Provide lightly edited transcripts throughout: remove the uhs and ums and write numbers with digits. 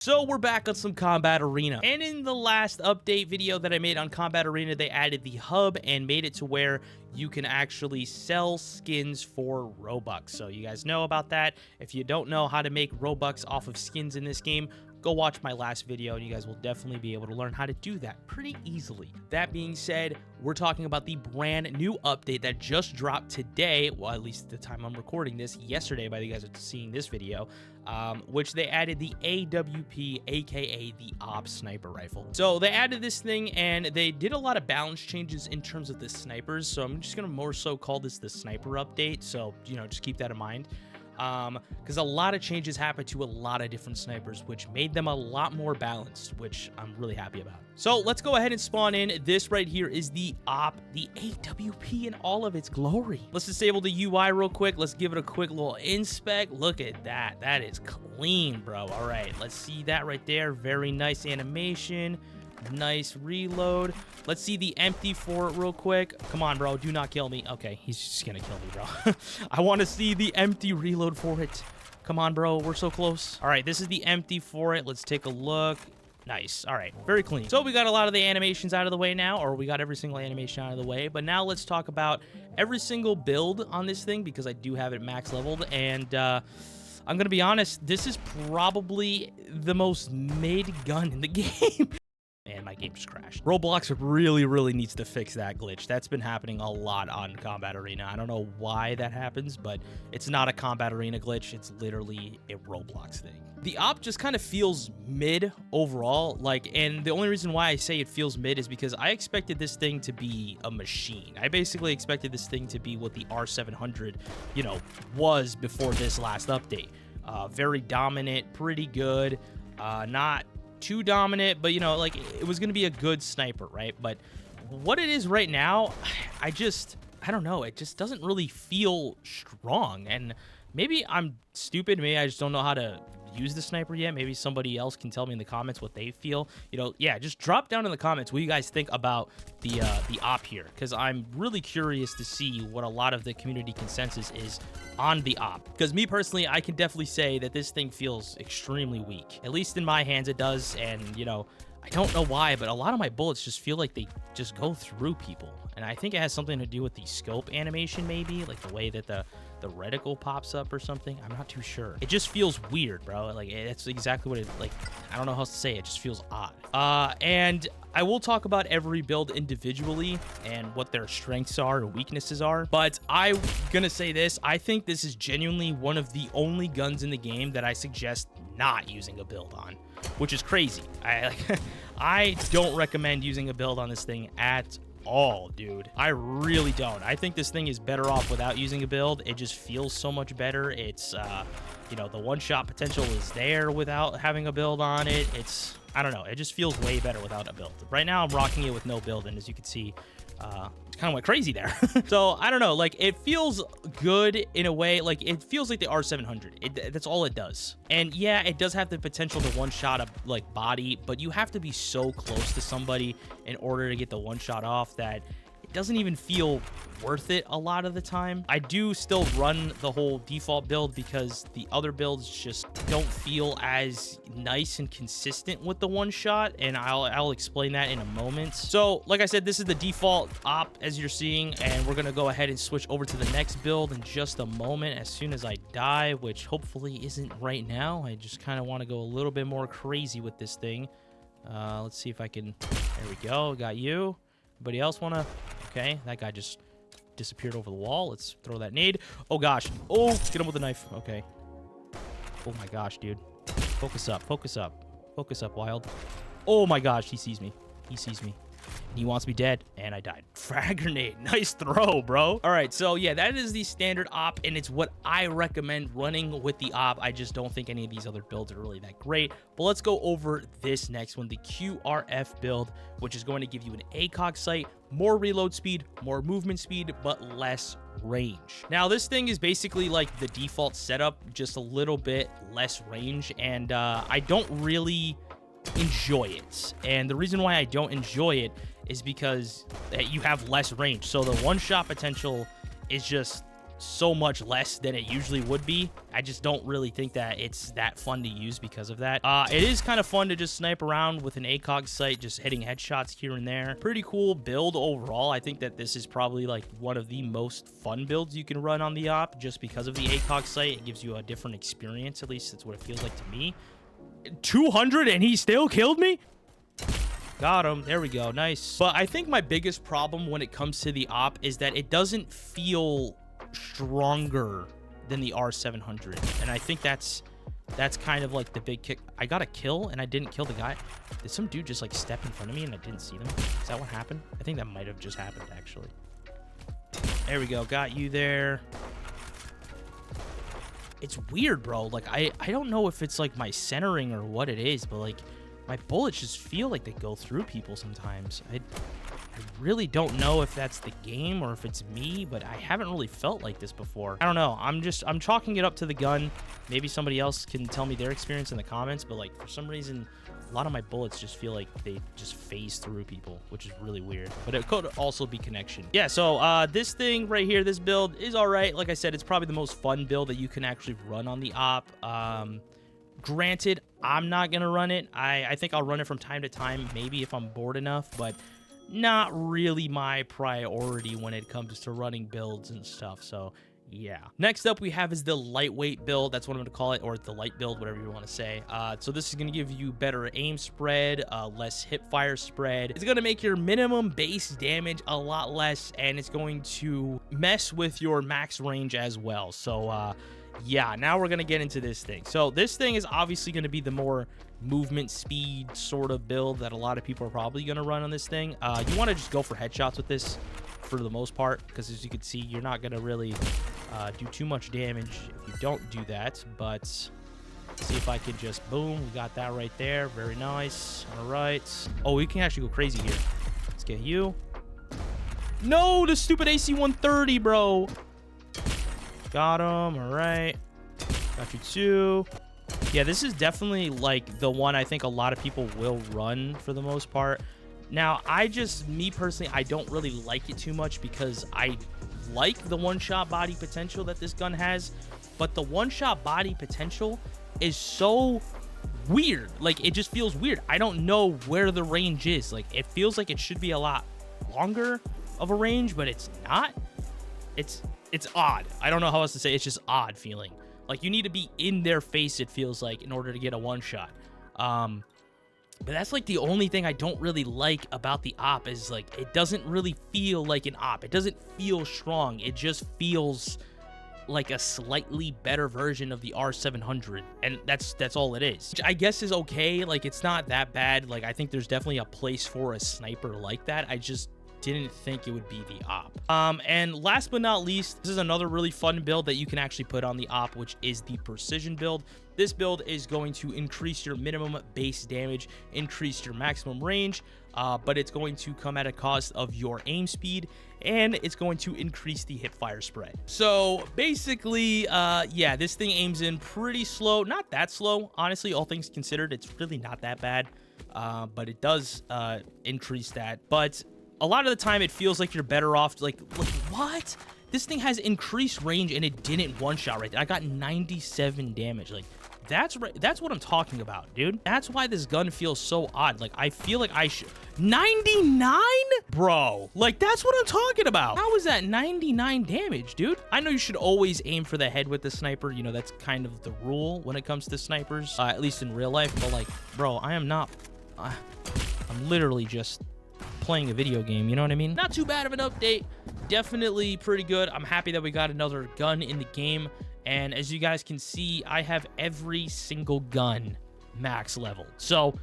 So we're back on some Combat Arena, and in the last update video that I made on Combat Arena, they added the hub and made it to where you can actually sell skins for Robux. So you guys know about that. If you don't know how to make Robux off of skins in this game, go watch my last video and you guys will definitely be able to learn how to do that pretty easily. That being said, we're talking about the brand new update that just dropped today, well, at least the time I'm recording this, yesterday by you guys are seeing this video, which they added the AWP, aka the AWP sniper rifle. So they added this thing and they did a lot of balance changes in terms of the snipers, so I'm just gonna more so call this the sniper update, so you know, just keep that in mind. Because a lot of changes happened to a lot of different snipers, which made them a lot more balanced, which I'm really happy about. So let's go ahead and spawn in. This right here is the AWP, the AWP in all of its glory. Let's disable the UI real quick. Let's give it a quick little inspect. Look at that. That is clean, bro. All right, let's see that right there. Very nice animation. Nice reload. Let's see the empty for it real quick. Come on, bro. Do not kill me. Okay, he's just gonna kill me, bro. I want to see the empty reload for it. Come on, bro. We're so close. All right, this is the empty for it. Let's take a look. Nice. All right, very clean. So we got a lot of the animations out of the way now, or we got every single animation out of the way. But now let's talk about every single build on this thing, because I do have it max leveled. And I'm going to be honest, this is probably the most mid gun in the game. And my game just crashed. Roblox really needs to fix that glitch. That's been happening a lot on Combat Arena. I don't know why that happens, but it's not a Combat Arena glitch. It's literally a Roblox thing. The AWP just kind of feels mid overall, and the only reason why I say it feels mid is because I expected this thing to be a machine. I basically expected this thing to be what the R700, you know, was before this last update. Very dominant, pretty good, not too dominant, but you know, like, it was going to be a good sniper, right? But what it is right now, I don't know, it just doesn't really feel strong. And maybe I'm stupid, maybe I just don't know how to use the sniper yet. Maybe somebody else can tell me in the comments what they feel. You know, yeah, just drop down in the comments what you guys think about the AWP here, because I'm really curious to see what a lot of the community consensus is on the AWP. Because me personally, I can definitely say that this thing feels extremely weak. At least in my hands it does. And you know, I don't know why, but a lot of my bullets just feel like they just go through people. And I think it has something to do with the scope animation, maybe, like the way that the reticle pops up or something. I'm not too sure. It just feels weird, bro. Like, it's exactly what it, like, I don't know how else to say it. It just feels odd. And I will talk about every build individually and what their strengths are or weaknesses are. But I'm gonna say this. I think this is genuinely one of the only guns in the game that I suggest not using a build on, which is crazy. I don't recommend using a build on this thing at all, dude. I really don't. I think this thing is better off without using a build. It just feels so much better. It's you know, the one-shot potential is there without having a build on it. It's, I don't know, it just feels way better without a build. Right now I'm rocking it with no build, and as you can see, it kind of went crazy there. So I don't know, like, it feels good in a way. Like, it feels like the R700. That's all it does. And yeah, it does have the potential to one-shot a like body, but you have to be so close to somebody in order to get the one-shot off that it doesn't even feel worth it a lot of the time. I do still run the whole default build because the other builds just don't feel as nice and consistent with the one shot, and I'll explain that in a moment. So like I said, this is the default AWP as you're seeing, and we're gonna go ahead and switch over to the next build in just a moment as soon as I die, which hopefully isn't right now. I just kind of want to go a little bit more crazy with this thing. Let's see if I can. There we go. Got you. Anybody else want to? Okay, that guy just disappeared over the wall. Let's throw that nade. Oh, gosh. Oh, get him with a knife. Okay. Oh, my gosh, dude. Focus up. Focus up. Focus up, Wild. Oh, my gosh. He sees me. He sees me. He wants me dead, and I died. Frag grenade. Nice throw, bro. All right, so yeah, that is the standard AWP, and it's what I recommend running with the AWP. I just don't think any of these other builds are really that great. But let's go over this next one, the QRF build, which is going to give you an ACOG sight, more reload speed, more movement speed, but less range. Now, this thing is basically like the default setup, just a little bit less range, and I don't really enjoy it. And the reason why I don't enjoy it is because you have less range. So the one-shot potential is just so much less than it usually would be. I just don't really think that it's that fun to use because of that. It is kind of fun to just snipe around with an ACOG sight, just hitting headshots here and there. Pretty cool build overall. I think that this is probably like one of the most fun builds you can run on the op just because of the ACOG sight. It gives you a different experience, at least that's what it feels like to me. 200 and he still killed me? Got him. There we go. Nice. But I think my biggest problem when it comes to the op is that it doesn't feel stronger than the R700. And I think that's kind of like the big kick. I got a kill and I didn't kill the guy. Did some dude just like step in front of me and I didn't see them? Is that what happened? I think that might have just happened actually. There we go. Got you there. It's weird, bro. Like, I don't know if it's like my centering or what it is, but like my bullets just feel like they go through people sometimes. I really don't know if that's the game or if it's me, but I haven't really felt like this before. I don't know. I'm chalking it up to the gun. Maybe somebody else can tell me their experience in the comments, but like for some reason, a lot of my bullets just feel like they just phase through people, which is really weird. But it could also be connection. Yeah, so this thing right here, this build is all right. Like I said, it's probably the most fun build that you can actually run on the op. Granted, I'm not going to run it. I think I'll run it from time to time, maybe if I'm bored enough, but not really my priority when it comes to running builds and stuff. So yeah. Next up we have is the lightweight build. That's what I'm going to call it, or the light build, whatever you want to say. So this is going to give you better aim spread, less hip fire spread. It's going to make your minimum base damage a lot less, and it's going to mess with your max range as well. So yeah, now we're going to get into this thing. So this thing is obviously going to be the more movement speed sort of build that a lot of people are probably going to run on this thing. You want to just go for headshots with this for the most part, because as you can see, you're not going to really do too much damage if you don't do that. But see if I can just boom. We got that right there. Very nice. All right. Oh, we can actually go crazy here. Let's get you. No, the stupid AC-130, bro. Got him. All right. Got you too. Yeah, this is definitely like the one I think a lot of people will run for the most part. Now, me personally, I don't really like it too much because I like the one-shot body potential that this gun has, but the one-shot body potential is so weird. Like, it just feels weird. I don't know where the range is. Like, it feels like it should be a lot longer of a range, but it's not. It's odd. I don't know how else to say it. It's just odd feeling. Like, you need to be in their face, it feels like, in order to get a one-shot. But that's like the only thing I don't really like about the op is like it doesn't really feel like an op. It doesn't feel strong. It just feels like a slightly better version of the R700, and that's all it is, which I guess is okay. Like, it's not that bad. Like, I think there's definitely a place for a sniper like that. I just didn't think it would be the op. And last but not least, this is another really fun build that you can actually put on the op, which is the precision build. This build is going to increase your minimum base damage, increase your maximum range, but it's going to come at a cost of your aim speed, and it's going to increase the hip fire spread. So basically, yeah, this thing aims in pretty slow. Not that slow, honestly, all things considered. It's really not that bad, but it does increase that. But a lot of the time, it feels like you're better off, like what? This thing has increased range, and it didn't one-shot right there. I got 97 damage. Like, that's what I'm talking about, dude. That's why this gun feels so odd. Like, I feel like I should... 99? Bro, like, that's what I'm talking about. How is that 99 damage, dude? I know you should always aim for the head with the sniper. You know, that's kind of the rule when it comes to snipers, at least in real life. But, like, bro, I am not... I'm literally just playing a video game, you know what I mean? Not too bad of an update. Definitely pretty good. I'm happy that we got another gun in the game. And as you guys can see, I have every single gun max leveled. So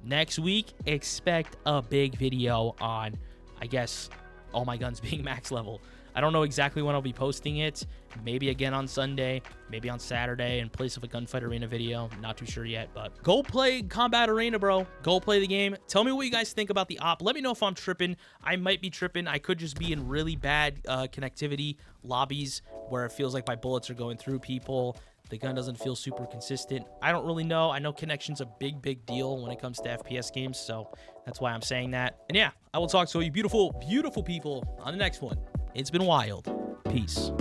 next week, expect a big video on, I guess, all my guns being max level. I don't know exactly when I'll be posting it. Maybe again on Sunday, maybe on Saturday in place of a Gunfight Arena video. Not too sure yet, but go play Combat Arena, bro. Go play the game. Tell me what you guys think about the op. Let me know if I'm tripping. I might be tripping. I could just be in really bad connectivity lobbies where it feels like my bullets are going through people. The gun doesn't feel super consistent. I don't really know. I know connection's a big deal when it comes to FPS games, so that's why I'm saying that. And yeah, I will talk to you beautiful people on the next one. It's been wild. Peace.